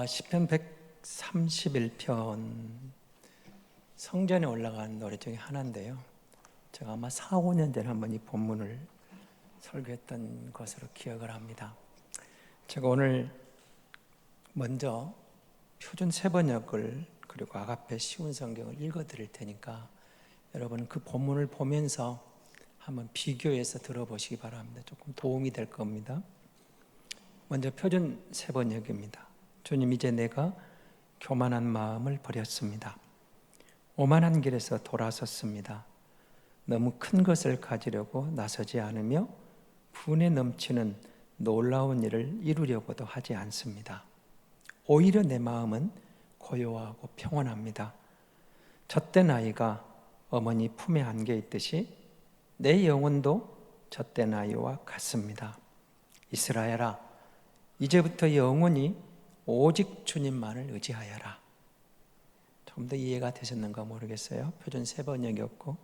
시편 131편 성전에 올라간 노래 중에 하나인데요. 제가 아마 4, 5년 전에 한번 이 본문을 설교했던 것으로 기억을 합니다. 제가 오늘 먼저 표준 세번역을 그리고 아가페 쉬운 성경을 읽어드릴 테니까 여러분 그 본문을 보면서 한번 비교해서 들어보시기 바랍니다. 조금 도움이 될 겁니다. 먼저 표준 세번역입니다. 주님, 이제 내가 교만한 마음을 버렸습니다. 오만한 길에서 돌아섰습니다. 너무 큰 것을 가지려고 나서지 않으며 분에 넘치는 놀라운 일을 이루려고도 하지 않습니다. 오히려 내 마음은 고요하고 평온합니다. 젖된 아이가 어머니 품에 안겨 있듯이 내 영혼도 젖된 아이와 같습니다. 이스라엘아, 이제부터 영원히 오직 주님만을 의지하여라. 좀 더 이해가 되셨는가 모르겠어요. 표준 세번역이었고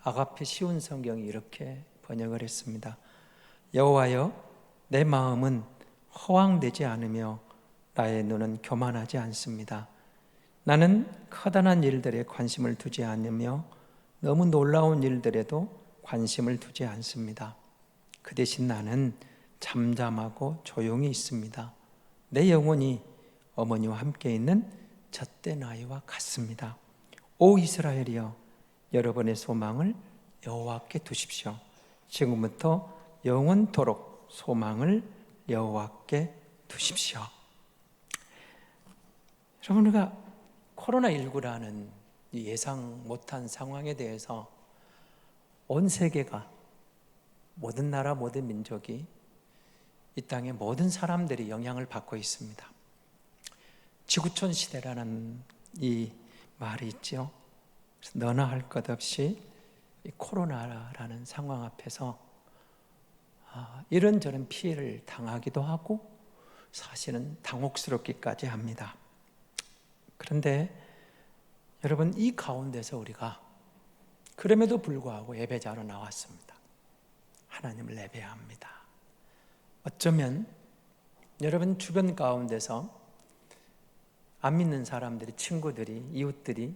아가페 쉬운 성경이 이렇게 번역을 했습니다. 여호와여, 내 마음은 허황되지 않으며 나의 눈은 교만하지 않습니다. 나는 커다란 일들에 관심을 두지 않으며 너무 놀라운 일들에도 관심을 두지 않습니다. 그 대신 나는 잠잠하고 조용히 있습니다. 내 영혼이 어머니와 함께 있는 젖된 아이와 같습니다. 오 이스라엘이여, 여러분의 소망을 여호와께 두십시오. 지금부터 영원토록 소망을 여호와께 두십시오. 여러분, 우리가 코로나19라는 예상 못한 상황에 대해서 온 세계가, 모든 나라, 모든 민족이, 이 땅의 모든 사람들이 영향을 받고 있습니다. 지구촌 시대라는 이 말이 있죠. 너나 할 것 없이 이 코로나라는 상황 앞에서 이런저런 피해를 당하기도 하고 사실은 당혹스럽기까지 합니다. 그런데 여러분, 이 가운데서 우리가 그럼에도 불구하고 예배자로 나왔습니다. 하나님을 예배해야 합니다. 어쩌면 여러분 주변 가운데서 안 믿는 사람들이, 친구들이, 이웃들이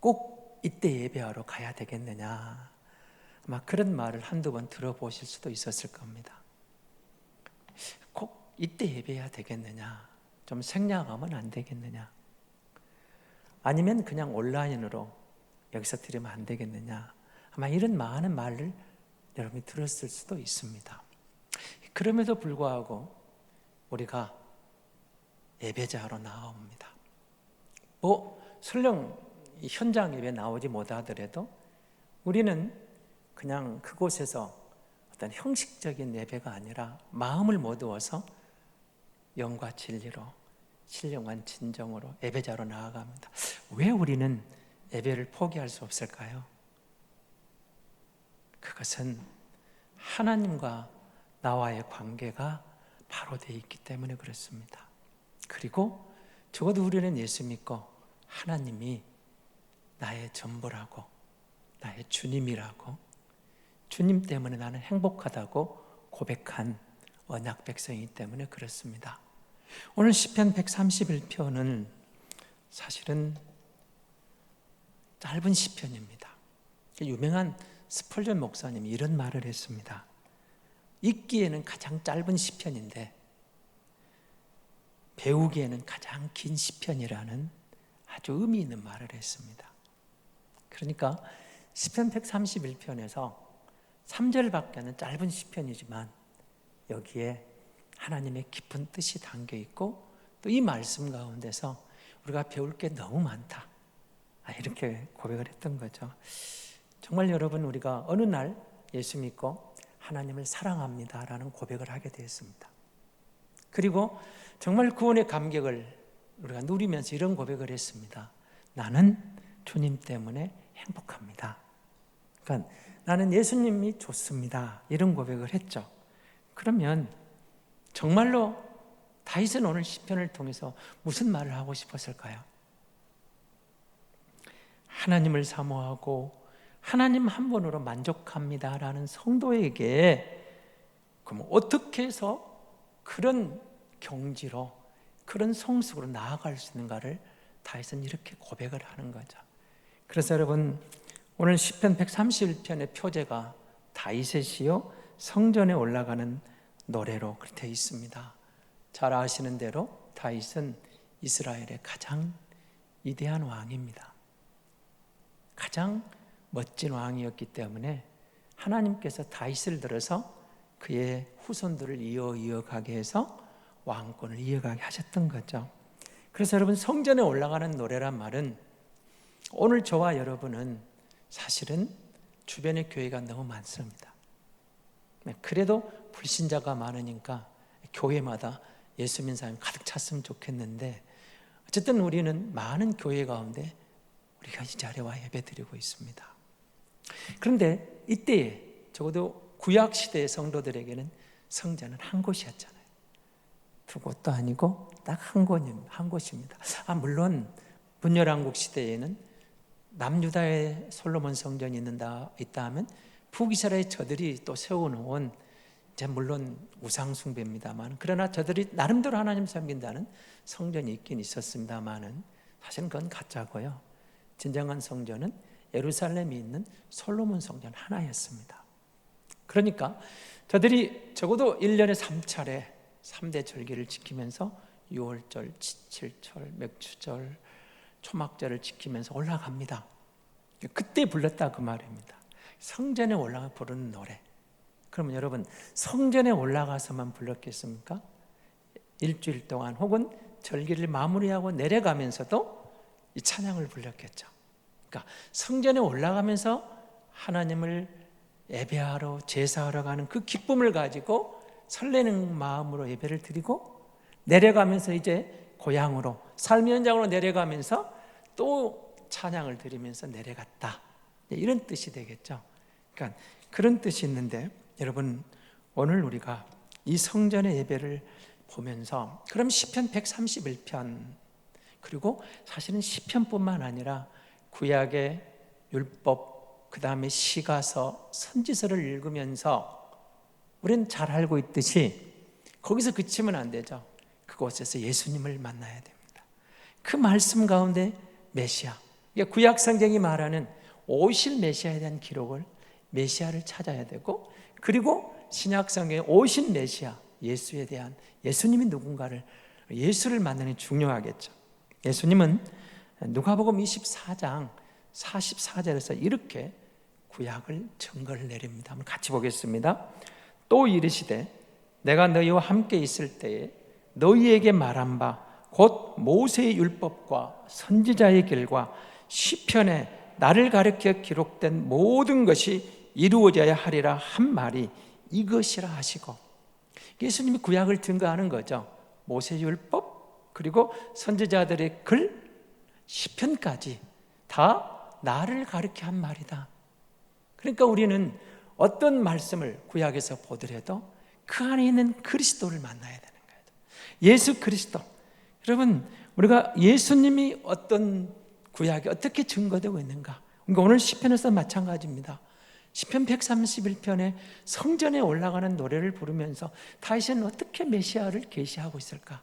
꼭 이때 예배하러 가야 되겠느냐, 아마 그런 말을 한두 번 들어보실 수도 있었을 겁니다. 꼭 이때 예배해야 되겠느냐, 좀 생략하면 안 되겠느냐, 아니면 그냥 온라인으로 여기서 드리면 안 되겠느냐, 아마 이런 많은 말을 여러분이 들었을 수도 있습니다. 그럼에도 불구하고 우리가 예배자로 나옵니다. 설령 현장 예배 나오지 못하더라도 우리는 그냥 그곳에서 어떤 형식적인 예배가 아니라 마음을 모두어서 영과 진리로, 신령한 진정으로 예배자로 나아갑니다. 왜 우리는 예배를 포기할 수 없을까요? 그것은 하나님과 나와의 관계가 바로 되어 있기 때문에 그렇습니다. 그리고 적어도 우리는 예수 믿고 하나님이 나의 전부라고, 나의 주님이라고, 주님 때문에 나는 행복하다고 고백한 언약 백성이기 때문에 그렇습니다. 오늘 시편 131편은 사실은 짧은 시편입니다. 유명한 스펄전 목사님이 이런 말을 했습니다. 읽기에는 가장 짧은 시편인데 배우기에는 가장 긴 시편이라는 아주 의미 있는 말을 했습니다. 그러니까 시편 131편에서 3절밖에는 짧은 시편이지만 여기에 하나님의 깊은 뜻이 담겨 있고 또 이 말씀 가운데서 우리가 배울 게 너무 많다, 이렇게 고백을 했던 거죠. 정말 여러분, 우리가 어느 날 예수 믿고 하나님을 사랑합니다 라는 고백을 하게 되었습니다. 그리고 정말 구원의 감격을 우리가 누리면서 이런 고백을 했습니다. 나는 주님 때문에 행복합니다. 그러니까 나는 예수님이 좋습니다, 이런 고백을 했죠. 그러면 정말로 다윗은 오늘 시편을 통해서 무슨 말을 하고 싶었을까요? 하나님을 사모하고 하나님 한 분으로 만족합니다 라는 성도에게 그럼 어떻게 해서 그런 경지로, 그 그런 성숙으로 나아갈 수 있는가를 다윗은 이렇게 고백을 하는 거죠. 그래서 여러분, 오늘 시편 131편의 표제가 다윗의 시요 성전에 올라가는 노래로 그렇게 되어 있습니다. 잘 아시는 대로 다윗은 이스라엘의 가장 위대한 왕입니다. 가장 멋진 왕이었기 때문에 하나님께서 다윗을 들어서 그의 후손들을 이어가게 해서 왕권을 이어가게 하셨던 거죠. 그래서 여러분, 성전에 올라가는 노래란 말은 오늘 저와 여러분은 사실은 주변에 교회가 너무 많습니다. 그래도 불신자가 많으니까 교회마다 예수 믿는 사람이 가득 찼으면 좋겠는데, 어쨌든 우리는 많은 교회 가운데 우리가 이 자리에 와 예배드리고 있습니다. 그런데 이때에 적어도 구약 시대의 성도들에게는 성전은 한 곳이었잖아요. 두 곳도 아니고 딱 한 곳입니다. 물론 분열왕국 시대에는 남유다의 솔로몬 성전이 있다 하면 북이스라엘 저들이 또 세워놓은, 이제 물론 우상 숭배입니다만, 그러나 저들이 나름대로 하나님 섬긴다는 성전이 있긴 있었습니다만은 사실은 그건 가짜고요. 진정한 성전은 예루살렘에 있는 솔로몬 성전 하나였습니다. 그러니까 저들이 적어도 1년에 3차례 3대 절기를 지키면서 유월절, 칠칠, 맥주절, 초막절을 지키면서 올라갑니다. 그때 불렀다 그 말입니다. 성전에 올라가 부르는 노래. 그러면 여러분, 성전에 올라가서만 불렀겠습니까? 일주일 동안 혹은 절기를 마무리하고 내려가면서도 이 찬양을 불렀겠죠. 그러니까 성전에 올라가면서 하나님을 예배하러, 제사하러 가는 그 기쁨을 가지고 설레는 마음으로 예배를 드리고, 내려가면서 이제 고향으로, 삶의 현장으로 내려가면서 또 찬양을 드리면서 내려갔다, 이런 뜻이 되겠죠. 그러니까 그런 뜻이 있는데, 여러분, 오늘 우리가 이 성전의 예배를 보면서 그럼 시편 131편, 그리고 사실은 시편뿐만 아니라 구약의 율법, 그 다음에 시가서, 선지서를 읽으면서 우리는 잘 알고 있듯이 거기서 그치면 안 되죠. 그곳에서 예수님을 만나야 됩니다. 그 말씀 가운데 메시아, 구약 성경이 말하는 오실 메시아에 대한 기록을, 메시아를 찾아야 되고, 그리고 신약 성경에 오신 메시아 예수에 대한, 예수님이 누군가를, 예수를 만나는 게 중요하겠죠. 예수님은 누가복음 24장 44절에서 이렇게 구약을 증거를 내립니다. 한번 같이 보겠습니다. 또 이르시되 내가 너희와 함께 있을 때에 너희에게 말한 바 곧 모세의 율법과 선지자의 길과 시편에 나를 가리켜 기록된 모든 것이 이루어져야 하리라 한 말이 이것이라 하시고, 예수님이 구약을 증거하는 거죠. 모세의 율법, 그리고 선지자들의 글, 시편까지 다 나를 가리켜 한 말이다. 그러니까 우리는 어떤 말씀을 구약에서 보더라도 그 안에 있는 그리스도를 만나야 되는 거예요. 예수 그리스도. 여러분, 우리가 예수님이 어떤 구약에 어떻게 증거되고 있는가? 그러니까 오늘 시편에서 마찬가지입니다. 시편 131편에 성전에 올라가는 노래를 부르면서 다윗은 어떻게 메시아를 계시하고 있을까?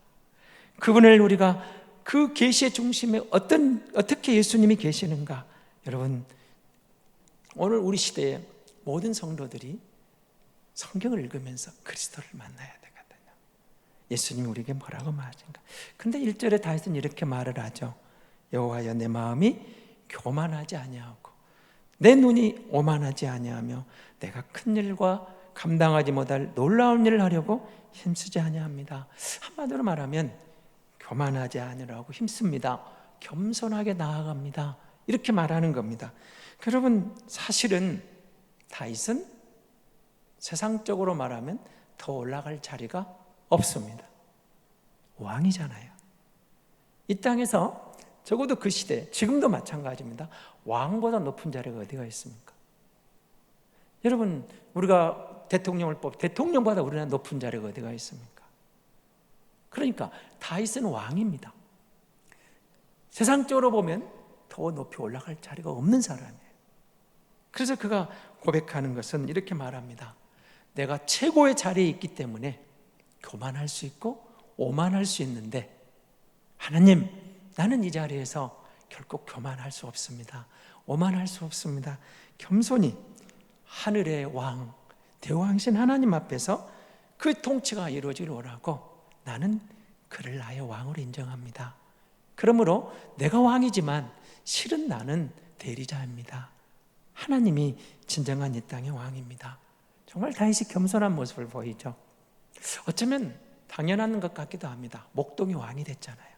그분을 우리가 그 계시의 중심에 어떻게 예수님이 계시는가? 여러분, 오늘 우리 시대에 모든 성도들이 성경을 읽으면서 그리스도를 만나야 되거든요. 예수님이 우리에게 뭐라고 말하신가? 근데 1절에 다윗은 이렇게 말을 하죠. 여호와여, 내 마음이 교만하지 아니하고 내 눈이 오만하지 아니하며 내가 큰 일과 감당하지 못할 놀라운 일을 하려고 힘쓰지 아니합니다. 한마디로 말하면 교만하지 않으라고 힘씁니다. 겸손하게 나아갑니다. 이렇게 말하는 겁니다. 여러분, 사실은 다윗은 세상적으로 말하면 더 올라갈 자리가 없습니다. 왕이잖아요. 이 땅에서 적어도 그 시대, 지금도 마찬가지입니다. 왕보다 높은 자리가 어디가 있습니까? 여러분, 우리가 대통령을 대통령보다 우리나라 높은 자리가 어디가 있습니까? 그러니까 다윗은 왕입니다. 세상적으로 보면 더 높이 올라갈 자리가 없는 사람이에요. 그래서 그가 고백하는 것은 이렇게 말합니다. 내가 최고의 자리에 있기 때문에 교만할 수 있고 오만할 수 있는데 하나님, 나는 이 자리에서 결코 교만할 수 없습니다. 오만할 수 없습니다. 겸손히 하늘의 왕, 대왕신 하나님 앞에서 그 통치가 이루어지길 원하고 나는 그를 나의 왕으로 인정합니다. 그러므로 내가 왕이지만 실은 나는 대리자입니다. 하나님이 진정한 이 땅의 왕입니다. 정말 다윗이 겸손한 모습을 보이죠. 어쩌면 당연한 것 같기도 합니다. 목동이 왕이 됐잖아요.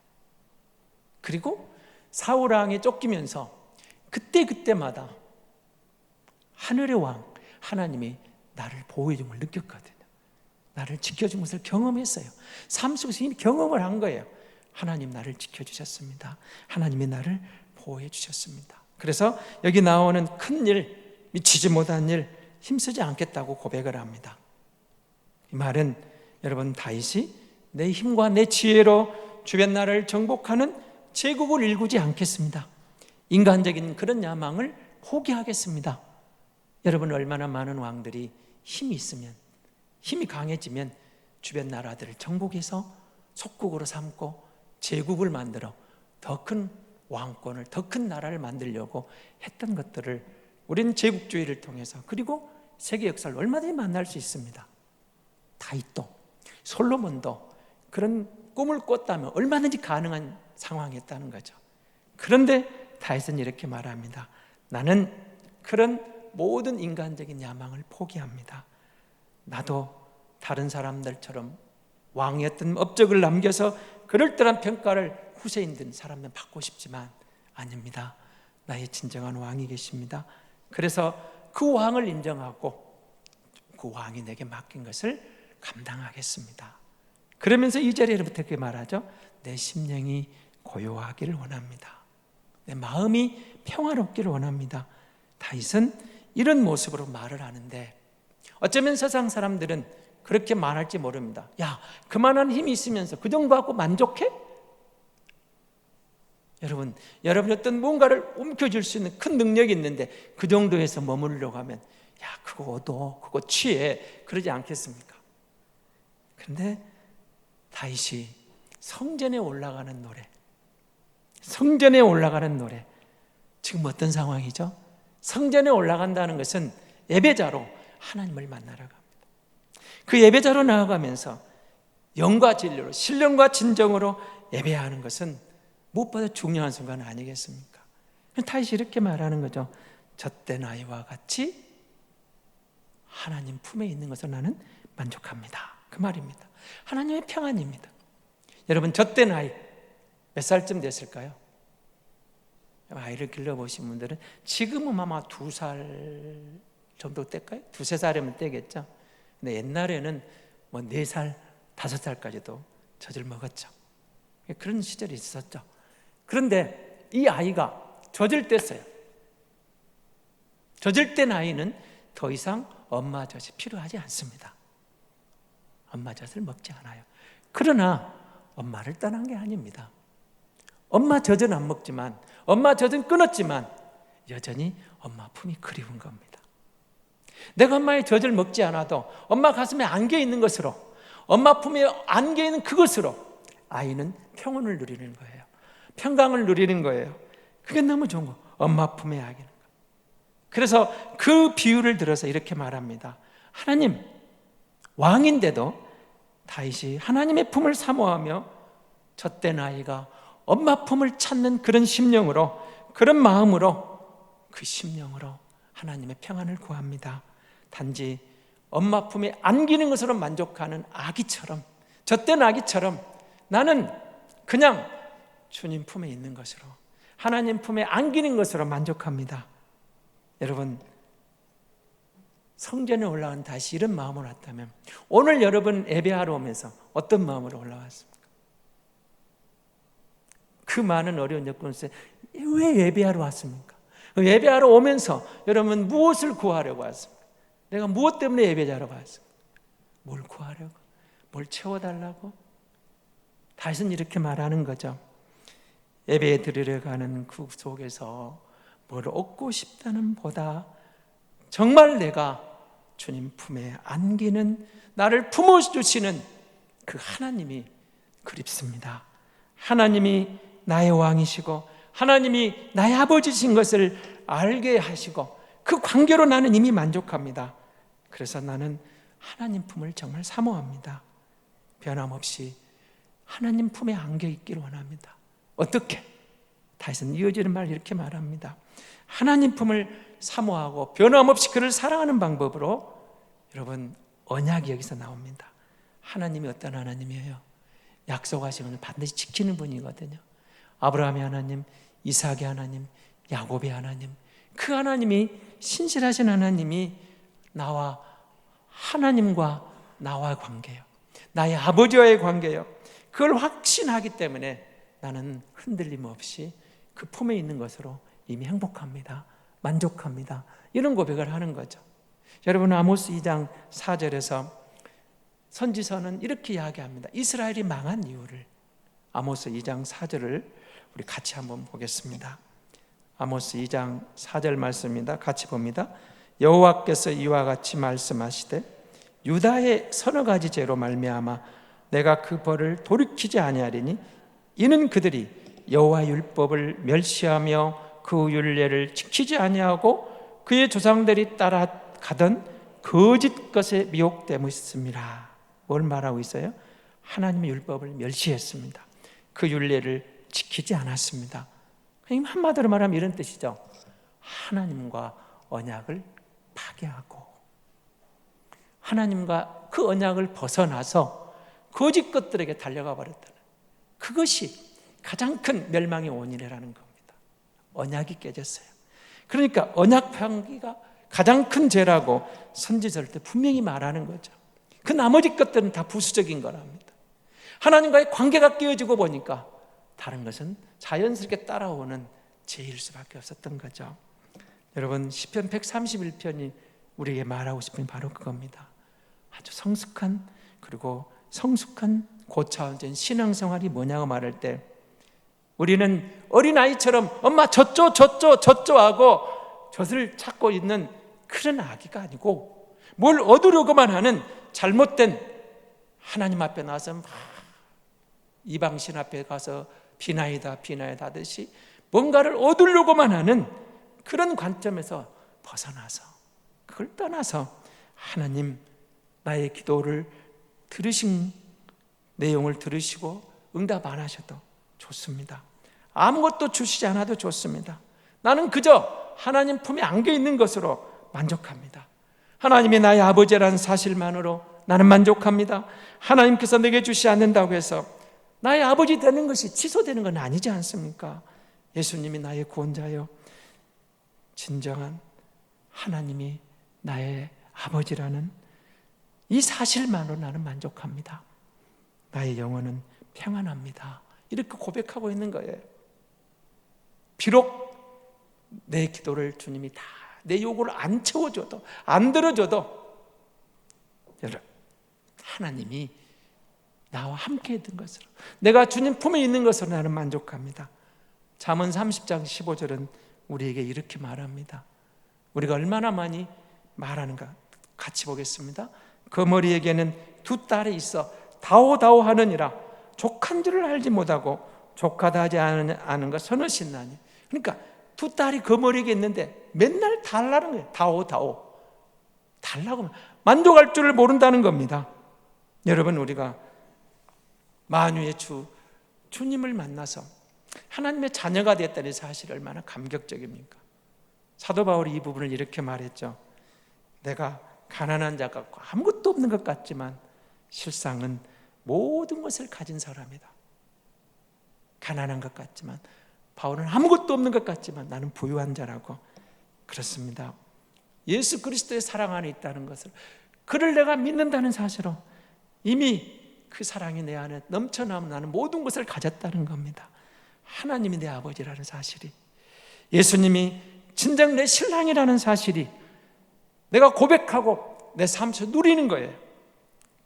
그리고 사울 왕에 쫓기면서 그때마다 하늘의 왕 하나님이 나를 보호해 준 걸 느꼈거든요. 나를 지켜준 것을 경험했어요. 삶 속에서 이미 경험을 한 거예요. 하나님 나를 지켜주셨습니다. 하나님이 나를 보호해 주셨습니다. 그래서 여기 나오는 큰 일, 미치지 못한 일, 힘쓰지 않겠다고 고백을 합니다. 이 말은 여러분, 다윗이 내 힘과 내 지혜로 주변 나라를 정복하는 제국을 일구지 않겠습니다. 인간적인 그런 야망을 포기하겠습니다. 여러분, 얼마나 많은 왕들이 힘이 있으면, 힘이 강해지면 주변 나라들을 정복해서 속국으로 삼고 제국을 만들어 더 큰 왕권을, 더 큰 나라를 만들려고 했던 것들을 우리는 제국주의를 통해서, 그리고 세계 역사를 얼마든지 만날 수 있습니다. 다윗도 솔로몬도 그런 꿈을 꿨다면 얼마든지 가능한 상황이었다는 거죠. 그런데 다윗은 이렇게 말합니다. 나는 그런 모든 인간적인 야망을 포기합니다. 나도 다른 사람들처럼 왕이었던 업적을 남겨서 그럴듯한 평가를 후세인들 사람들 받고 싶지만 아닙니다. 나의 진정한 왕이 계십니다. 그래서 그 왕을 인정하고 그 왕이 내게 맡긴 것을 감당하겠습니다. 그러면서 2절에 이렇게 말하죠. 내 심령이 고요하기를 원합니다. 내 마음이 평화롭기를 원합니다. 다윗은 이런 모습으로 말을 하는데 어쩌면 세상 사람들은 그렇게 말할지 모릅니다. 야, 그만한 힘이 있으면서 그 정도 갖고 만족해? 여러분 어떤 뭔가를 움켜쥘 수 있는 큰 능력이 있는데 그 정도에서 머무르려고 하면 야, 그거 얻어, 그거 취해, 그러지 않겠습니까? 그런데 다윗이 성전에 올라가는 노래, 성전에 올라가는 노래, 지금 어떤 상황이죠? 성전에 올라간다는 것은 예배자로 하나님을 만나러 갑니다. 그 예배자로 나아가면서 영과 진리로, 신령과 진정으로 예배하는 것은 무엇보다 중요한 순간 아니겠습니까? 다윗이 이렇게 말하는 거죠. 젖된 아이와 같이 하나님 품에 있는 것을 나는 만족합니다. 그 말입니다. 하나님의 평안입니다. 여러분, 젖된 아이 몇 살쯤 됐을까요? 아이를 길러보신 분들은 지금은 아마 2살 정도 될까요? 2-3살이면 되겠죠. 근데 옛날에는 뭐 4살, 5살까지도 젖을 먹었죠. 그런 시절이 있었죠. 그런데 이 아이가 젖을 뗐어요. 젖을 뗀 아이는 더 이상 엄마 젖이 필요하지 않습니다. 엄마 젖을 먹지 않아요. 그러나 엄마를 떠난 게 아닙니다. 엄마 젖은 안 먹지만, 엄마 젖은 끊었지만 여전히 엄마 품이 그리운 겁니다. 내가 엄마의 젖을 먹지 않아도 엄마 가슴에 안겨 있는 것으로, 엄마 품에 안겨 있는 그것으로 아이는 평온을 누리는 거예요. 평강을 누리는 거예요. 그게 너무 좋은 거. 엄마 품에 안기는 거. 그래서 그 비유를 들어서 이렇게 말합니다. 하나님, 왕인데도 다윗이 하나님의 품을 사모하며 젖된 아이가 엄마 품을 찾는 그런 심령으로, 그런 마음으로, 그 심령으로 하나님의 평안을 구합니다. 단지 엄마 품에 안기는 것으로 만족하는 아기처럼, 젖된 아기처럼 나는 그냥 주님 품에 있는 것으로, 하나님 품에 안기는 것으로 만족합니다. 여러분, 성전에 올라간 다시 이런 마음으로 왔다면 오늘 여러분 예배하러 오면서 어떤 마음으로 올라왔습니까? 그 많은 어려운 여건 속에 왜 예배하러 왔습니까? 예배하러 오면서 여러분 무엇을 구하려고 왔습니까? 내가 무엇 때문에 예배자러 왔습니까? 뭘 구하려고? 뭘 채워달라고? 다윗은 이렇게 말하는 거죠. 예배 드리러 가는 그 속에서 뭘 얻고 싶다는 보다 정말 내가 주님 품에 안기는, 나를 품어주시는 그 하나님이 그립습니다. 하나님이 나의 왕이시고 하나님이 나의 아버지신 것을 알게 하시고 그 관계로 나는 이미 만족합니다. 그래서 나는 하나님 품을 정말 사모합니다. 변함없이 하나님 품에 안겨 있기를 원합니다. 어떻게? 다윗은 이어지는 말 이렇게 말합니다. 하나님 품을 사모하고 변함없이 그를 사랑하는 방법으로, 여러분, 언약이 여기서 나옵니다. 하나님이 어떤 하나님이에요? 약속하신 것을 반드시 지키는 분이거든요. 아브라함의 하나님, 이삭의 하나님, 야곱의 하나님, 그 하나님이 신실하신 하나님이 나와 하나님과 나와의 관계예요. 나의 아버지와의 관계예요. 그걸 확신하기 때문에 나는 흔들림 없이 그 품에 있는 것으로 이미 행복합니다. 만족합니다. 이런 고백을 하는 거죠. 여러분, 아모스 2장 4절에서 선지서는 이렇게 이야기합니다. 이스라엘이 망한 이유를. 아모스 2장 4절을 우리 같이 한번 보겠습니다. 아모스 2장 4절 말씀입니다. 같이 봅니다. 여호와께서 이와 같이 말씀하시되 유다의 서너 가지 죄로 말미암아 내가 그 벌을 돌이키지 아니하리니 이는 그들이 여호와 율법을 멸시하며 그 율례를 지키지 아니하고 그의 조상들이 따라가던 거짓 것에 미혹됨이었습니다. 뭘 말하고 있어요? 하나님의 율법을 멸시했습니다. 그 율례를 지키지 않았습니다. 한마디로 말하면 이런 뜻이죠. 하나님과 언약을 파괴하고 하나님과 그 언약을 벗어나서 거짓 것들에게 달려가 버렸다는, 그것이 가장 큰 멸망의 원인이라는 겁니다. 언약이 깨졌어요. 그러니까 언약 파괴가 가장 큰 죄라고 선지서를 때 분명히 말하는 거죠. 그 나머지 것들은 다 부수적인 거랍니다. 하나님과의 관계가 깨어지고 보니까 다른 것은 자연스럽게 따라오는 죄일 수밖에 없었던 거죠. 여러분, 시편 131편이 우리에게 말하고 싶은 바로 그겁니다. 아주 성숙한, 그리고 성숙한 고차원적인 신앙생활이 뭐냐고 말할 때 우리는 어린아이처럼 엄마 젖줘 하고 젖을 찾고 있는 그런 아기가 아니고, 뭘 얻으려고만 하는 잘못된, 하나님 앞에 나서 막 이방신 앞에 가서 비나이다 하듯이 뭔가를 얻으려고만 하는 그런 관점에서 벗어나서, 그걸 떠나서 하나님, 나의 기도를 들으신 내용을 들으시고 응답 안 하셔도 좋습니다. 아무것도 주시지 않아도 좋습니다. 나는 그저 하나님 품에 안겨 있는 것으로 만족합니다. 하나님이 나의 아버지라는 사실만으로 나는 만족합니다. 하나님께서 내게 주시지 않는다고 해서 나의 아버지 되는 것이 취소되는 건 아니지 않습니까? 예수님이 나의 구원자요, 진정한 하나님이 나의 아버지라는 이 사실만으로 나는 만족합니다. 나의 영혼은 평안합니다. 이렇게 고백하고 있는 거예요. 비록 내 기도를 주님이 다 내 요구를 안 채워줘도, 안 들어줘도, 여러분, 하나님이 나와 함께 있는 것으로, 내가 주님 품에 있는 것으로 나는 만족합니다. 잠언 30장 15절은 우리에게 이렇게 말합니다. 우리가 얼마나 많이 말하는가 같이 보겠습니다. 그 머리에게는 두 딸이 있어 다오다오 하느니라. 족한 줄을 알지 못하고 족하다 하지 않은 것 서너 신나니. 그러니까 두 딸이 그 머리에 있는데 맨날 달라는 거예요. 다오 달라고 만족할 줄을 모른다는 겁니다. 여러분, 우리가 만유의 주님을 만나서 하나님의 자녀가 됐다는 사실이 얼마나 감격적입니까? 사도 바울이 이 부분을 이렇게 말했죠. 내가 가난한 자 같고 아무것도 없는 것 같지만 실상은 모든 것을 가진 사람이다. 가난한 것 같지만, 바울은 아무것도 없는 것 같지만 나는 부유한 자라고. 그렇습니다. 예수 그리스도의 사랑 안에 있다는 것을, 그를 내가 믿는다는 사실로 이미 그 사랑이 내 안에 넘쳐나면 나는 모든 것을 가졌다는 겁니다. 하나님이 내 아버지라는 사실이, 예수님이 진정 내 신랑이라는 사실이 내가 고백하고 내 삶에서 누리는 거예요.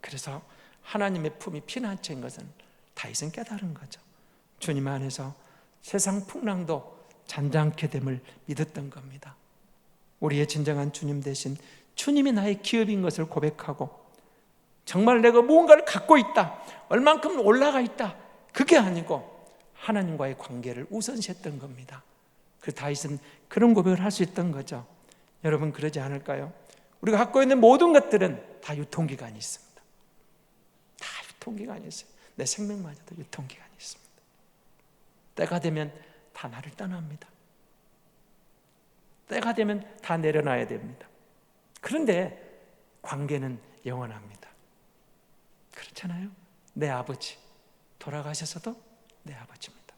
그래서 하나님의 품이 피난처인 것은 다윗은 깨달은 거죠. 주님 안에서 세상 풍랑도 잔잔케 됨을 믿었던 겁니다. 우리의 진정한 주님 대신 주님이 나의 기업인 것을 고백하고, 정말 내가 무언가를 갖고 있다, 얼만큼 올라가 있다, 그게 아니고 하나님과의 관계를 우선시했던 겁니다. 그 다윗은 그런 고백을 할 수 있던 거죠. 여러분 그러지 않을까요? 우리가 갖고 있는 모든 것들은 다 유통기간이 있습니다. 다 유통기간이 있어요. 내 생명마저도 유통기간이 있습니다. 때가 되면 다 나를 떠납니다. 때가 되면 다 내려놔야 됩니다. 그런데 관계는 영원합니다. 그렇잖아요. 내 아버지 돌아가셔서도 내 아버지입니다.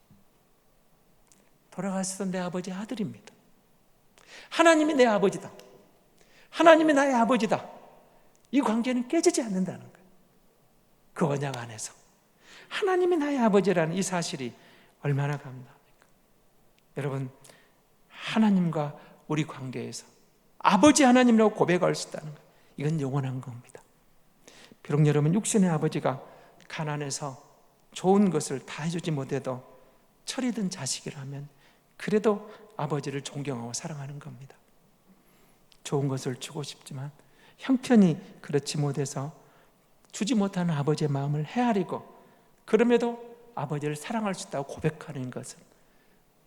돌아가셔서 내 아버지의 아들입니다. 하나님이 내 아버지다. 하나님이 나의 아버지다. 이 관계는 깨지지 않는다는 거예요. 그 언약 안에서 하나님이 나의 아버지라는 이 사실이 얼마나 감사합니까? 여러분, 하나님과 우리 관계에서 아버지 하나님이라고 고백할 수 있다는 거예요. 이건 영원한 겁니다. 비록 여러분 육신의 아버지가 가난해서 좋은 것을 다 해주지 못해도 철이든 자식이라면 그래도 아버지를 존경하고 사랑하는 겁니다. 좋은 것을 주고 싶지만 형편이 그렇지 못해서 주지 못하는 아버지의 마음을 헤아리고 그럼에도 아버지를 사랑할 수 있다고 고백하는 것은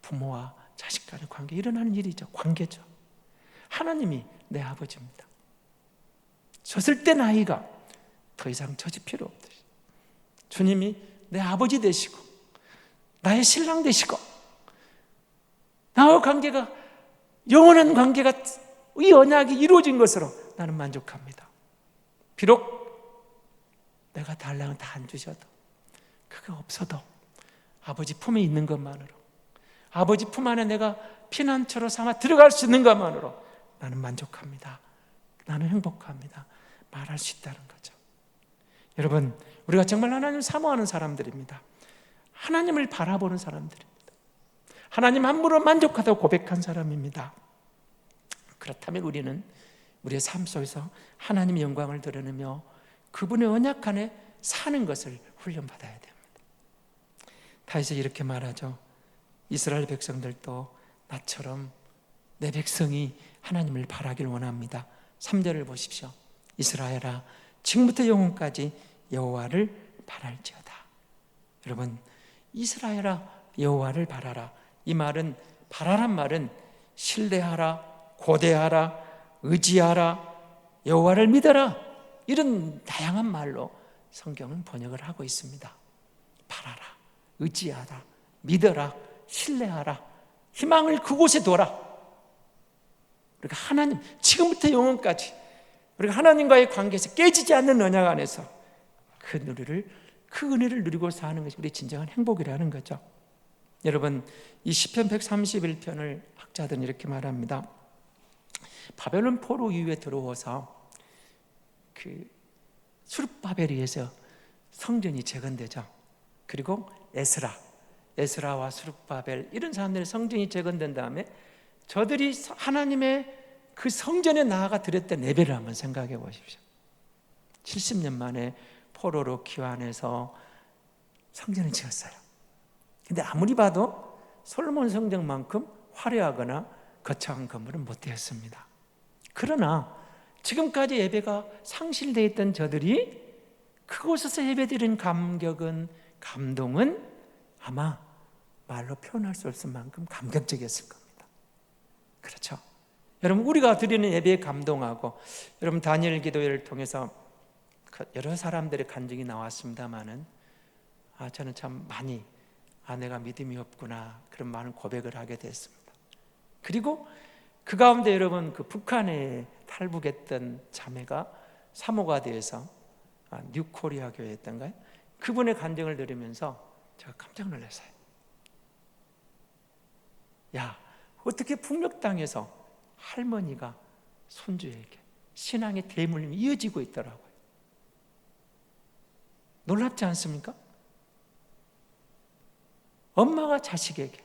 부모와 자식 간의 관계에 일어나는 일이죠. 관계죠. 하나님이 내 아버지입니다. 졌을 때 나이가 더 이상 젖을 필요 없듯이 주님이 내 아버지 되시고 나의 신랑 되시고 나와 관계가 영원한 관계가 이 언약이 이루어진 것으로 나는 만족합니다. 비록 내가 달라는 다 안 주셔도 그게 없어도 아버지 품에 있는 것만으로 아버지 품 안에 내가 피난처로 삼아 들어갈 수 있는 것만으로 나는 만족합니다. 나는 행복합니다. 말할 수 있다는 거죠. 여러분, 우리가 정말 하나님을 사모하는 사람들입니다. 하나님을 바라보는 사람들입니다. 하나님 한 분으로 만족하다고 고백한 사람입니다. 그렇다면 우리는 우리의 삶 속에서 하나님의 영광을 드러내며 그분의 언약 안에 사는 것을 훈련받아야 됩니다. 다윗이 이렇게 말하죠. 이스라엘 백성들도 나처럼 내 백성이 하나님을 바라길 원합니다. 3절을 보십시오. 이스라엘아 지금부터 영원까지 여호와를 바랄지어다. 여러분, 이스라엘아 여호와를 바라라. 이 말은 바라란 말은 신뢰하라, 고대하라, 의지하라, 여호와를 믿어라, 이런 다양한 말로 성경은 번역을 하고 있습니다. 바라라, 의지하라, 믿어라, 신뢰하라, 희망을 그곳에 둬라. 우리가 하나님 지금부터 영원까지 우리가 하나님과의 관계에서 깨지지 않는 언약 안에서 그 은혜를 누리고 사는 것이 우리 진정한 행복이라는 거죠. 여러분, 이 시편 131편을 학자들은 이렇게 말합니다. 바벨론 포로 이후에 들어와서 그 수르바벨에 의해서 성전이 재건되죠. 그리고 에스라와 수르바벨 이런 사람들의 성전이 재건된 다음에 저들이 하나님의 그 성전에 나아가 드렸던 예배를 한번 생각해 보십시오. 70년 만에 포로로 귀환해서 성전을 지었어요. 근데 아무리 봐도 솔로몬 성전만큼 화려하거나 거창한 건물은 못 되었습니다. 그러나 지금까지 예배가 상실되어 있던 저들이 그곳에서 예배드린 감동은 아마 말로 표현할 수 없을 만큼 감격적이었을 겁니다. 그렇죠? 여러분, 우리가 드리는 예배에 감동하고, 여러분 다니엘 기도회를 통해서 여러 사람들의 간증이 나왔습니다마는 저는 참 많이 내가 믿음이 없구나 그런 많은 고백을 하게 됐습니다. 그리고 그 가운데 여러분 그 북한에 탈북했던 자매가 사모가 되어서 뉴코리아 교회였던가요? 그분의 간증을 들으면서 제가 깜짝 놀랐어요. 야, 어떻게 북녘 땅에서 할머니가 손주에게 신앙의 대물림이 이어지고 있더라고요. 놀랍지 않습니까? 엄마가 자식에게,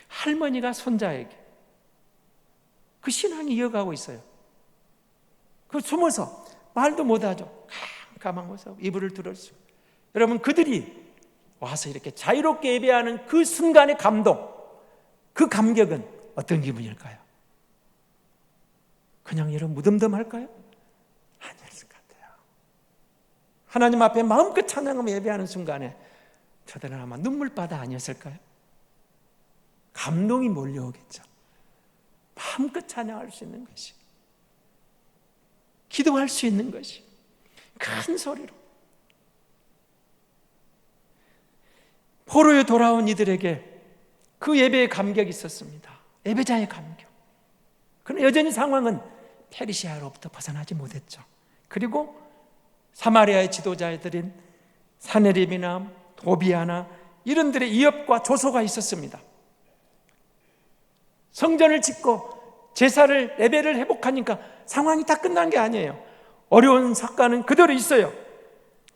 할머니가 손자에게 그 신앙이 이어가고 있어요. 그 숨어서 말도 못하죠. 가만히 이불을 들었어요. 여러분, 그들이 와서 이렇게 자유롭게 예배하는 그 순간의 감동, 그 감격은 어떤 기분일까요? 그냥 여러분 무덤덤할까요? 아니었을 것 같아요. 하나님 앞에 마음껏 찬양하며 예배하는 순간에 저들은 아마 눈물바다 아니었을까요? 감동이 몰려오겠죠. 마음껏 찬양할 수 있는 것이, 기도할 수 있는 것이, 큰 소리로. 포로에 돌아온 이들에게 그 예배의 감격이 있었습니다. 예배자의 감격. 그러나 여전히 상황은 페르시아로부터 벗어나지 못했죠. 그리고 사마리아의 지도자들인 사네립이나 도비아나 이런들의 이업과 조소가 있었습니다. 성전을 짓고 제사를, 예배를 회복하니까 상황이 다 끝난 게 아니에요. 어려운 사건은 그대로 있어요.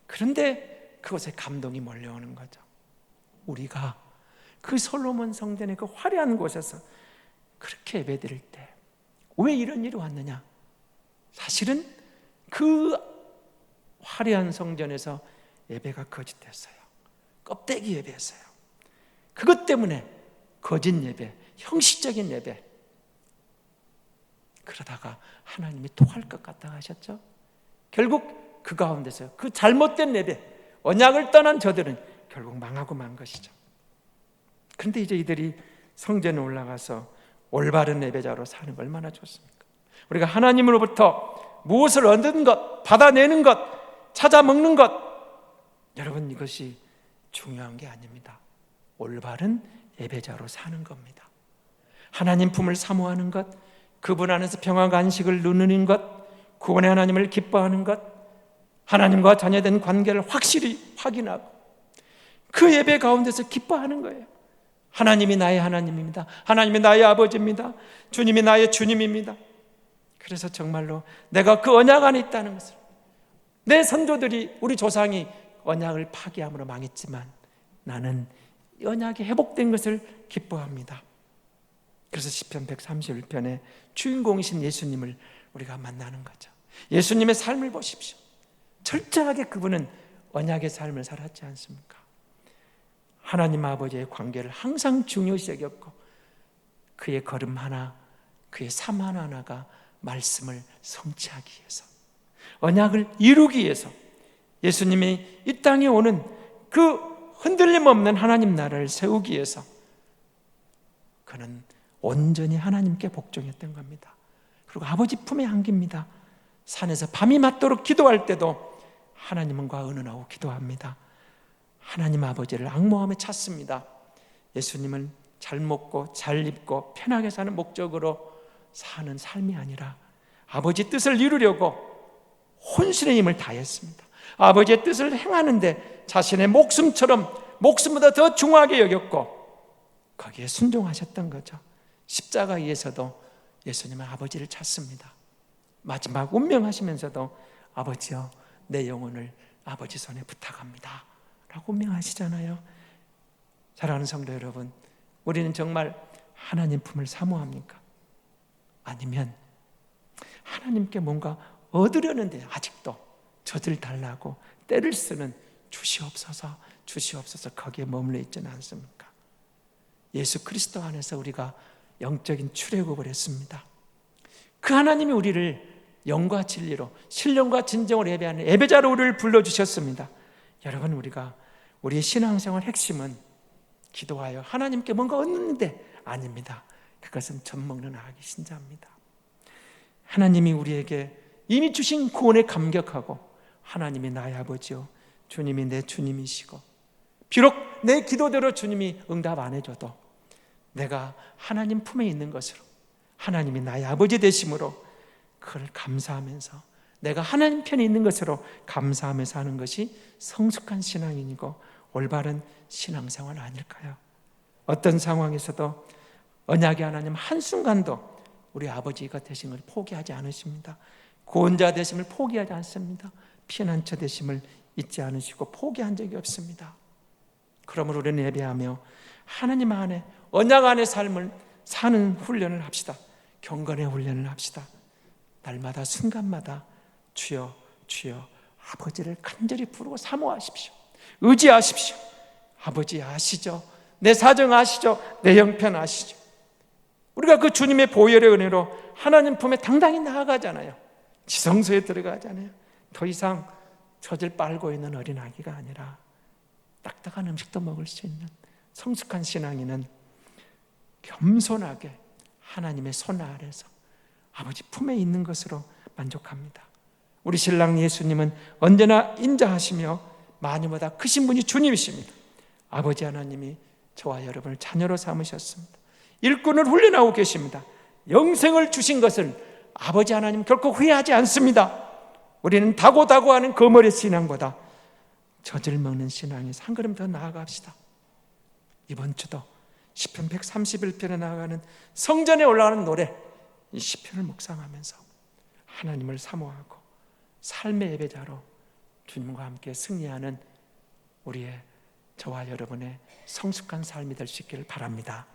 그런데 그곳에 감동이 몰려오는 거죠. 우리가 그 솔로몬 성전의 그 화려한 곳에서 그렇게 예배드릴 때 왜 이런 일이 왔느냐? 사실은 그 화려한 성전에서 예배가 거짓됐어요. 껍데기 예배였어요. 그것 때문에 거짓 예배, 형식적인 예배, 그러다가 하나님이 토할 것 같다 하셨죠. 결국 그 가운데서 그 잘못된 예배, 언약을 떠난 저들은 결국 망하고 만 것이죠. 그런데 이제 이들이 성전에 올라가서 올바른 예배자로 사는 거 얼마나 좋습니까? 우리가 하나님으로부터 무엇을 얻는 것, 받아내는 것, 찾아 먹는 것, 여러분 이것이 중요한 게 아닙니다. 올바른 예배자로 사는 겁니다. 하나님 품을 사모하는 것, 그분 안에서 평화가 안식을 누리는 것, 구원의 하나님을 기뻐하는 것, 하나님과 자녀된 관계를 확실히 확인하고 그 예배 가운데서 기뻐하는 거예요. 하나님이 나의 하나님입니다. 하나님이 나의 아버지입니다. 주님이 나의 주님입니다. 그래서 정말로 내가 그 언약 안에 있다는 것을, 내 선조들이, 우리 조상이 언약을 파기함으로 망했지만 나는 이 언약이 회복된 것을 기뻐합니다. 그래서 시편 131편의 주인공이신 예수님을 우리가 만나는 거죠. 예수님의 삶을 보십시오. 철저하게 그분은 언약의 삶을 살았지 않습니까? 하나님 아버지의 관계를 항상 중요시 여겼고 그의 걸음 하나, 그의 삶 하나하나가 말씀을 성취하기 위해서, 언약을 이루기 위해서 예수님이 이 땅에 오는 그 흔들림 없는 하나님 나라를 세우기 위해서 그는 온전히 하나님께 복종했던 겁니다. 그리고 아버지 품에 안깁니다. 산에서 밤이 맞도록 기도할 때도 하나님과 의논하고 기도합니다. 하나님 아버지를 앙모함에 찾습니다. 예수님은 잘 먹고 잘 입고 편하게 사는 목적으로 사는 삶이 아니라 아버지 뜻을 이루려고 혼신의 힘을 다했습니다. 아버지의 뜻을 행하는데 자신의 목숨보다 더 중요하게 여겼고 거기에 순종하셨던 거죠. 십자가에서도 예수님은 아버지를 찾습니다. 마지막 운명하시면서도 아버지여, 내 영혼을 아버지 손에 부탁합니다 라고 운명하시잖아요. 사랑하는 성도 여러분, 우리는 정말 하나님 품을 사모합니까? 아니면 하나님께 뭔가 얻으려는데 아직도 젖을 달라고 때를 쓰는 주시옵소서 거기에 머물러 있지는 않습니까? 예수 그리스도 안에서 우리가 영적인 출애굽을 했습니다. 그 하나님이 우리를 영과 진리로, 신령과 진정으로 예배하는 예배자로 우리를 불러주셨습니다. 여러분, 우리의 신앙생활 핵심은 기도하여 하나님께 뭔가 얻는데 아닙니다. 그것은 젖먹는 아기 신자입니다. 하나님이 우리에게 이미 주신 구원에 감격하고 하나님이 나의 아버지요, 주님이 내 주님이시고, 비록 내 기도대로 주님이 응답 안 해줘도 내가 하나님 품에 있는 것으로, 하나님이 나의 아버지 되심으로 그걸 감사하면서 내가 하나님 편에 있는 것으로 감사하면서 하는 것이 성숙한 신앙인이고 올바른 신앙생활 아닐까요? 어떤 상황에서도 언약의 하나님 한순간도 우리 아버지가 되신 걸 포기하지 않으십니다. 구원자 되심을 포기하지 않습니다. 피난처 되심을 잊지 않으시고 포기한 적이 없습니다. 그러므로 우리는 예배하며 하나님 안에, 언약 안의 삶을 사는 훈련을 합시다. 경건의 훈련을 합시다. 날마다 순간마다 주여 주여 아버지를 간절히 부르고 사모하십시오. 의지하십시오. 아버지 아시죠? 내 사정 아시죠? 내 형편 아시죠? 우리가 그 주님의 보혈의 은혜로 하나님 품에 당당히 나아가잖아요. 지성소에 들어가잖아요. 더 이상 젖을 빨고 있는 어린아기가 아니라 딱딱한 음식도 먹을 수 있는 성숙한 신앙인은 겸손하게 하나님의 손 아래서 아버지 품에 있는 것으로 만족합니다. 우리 신랑 예수님은 언제나 인자하시며 마녀보다 크신 분이 주님이십니다. 아버지 하나님이 저와 여러분을 자녀로 삼으셨습니다. 일꾼을 훈련하고 계십니다. 영생을 주신 것을 아버지 하나님 결코 후회하지 않습니다. 우리는 다고다고하는 거머리 신앙보다 젖을 먹는 신앙에서 한 걸음 더 나아갑시다. 이번 주도 시편 131편에 나아가는 성전에 올라가는 노래, 이 시편을 묵상하면서 하나님을 사모하고 삶의 예배자로 주님과 함께 승리하는 우리의 저와 여러분의 성숙한 삶이 될 수 있기를 바랍니다.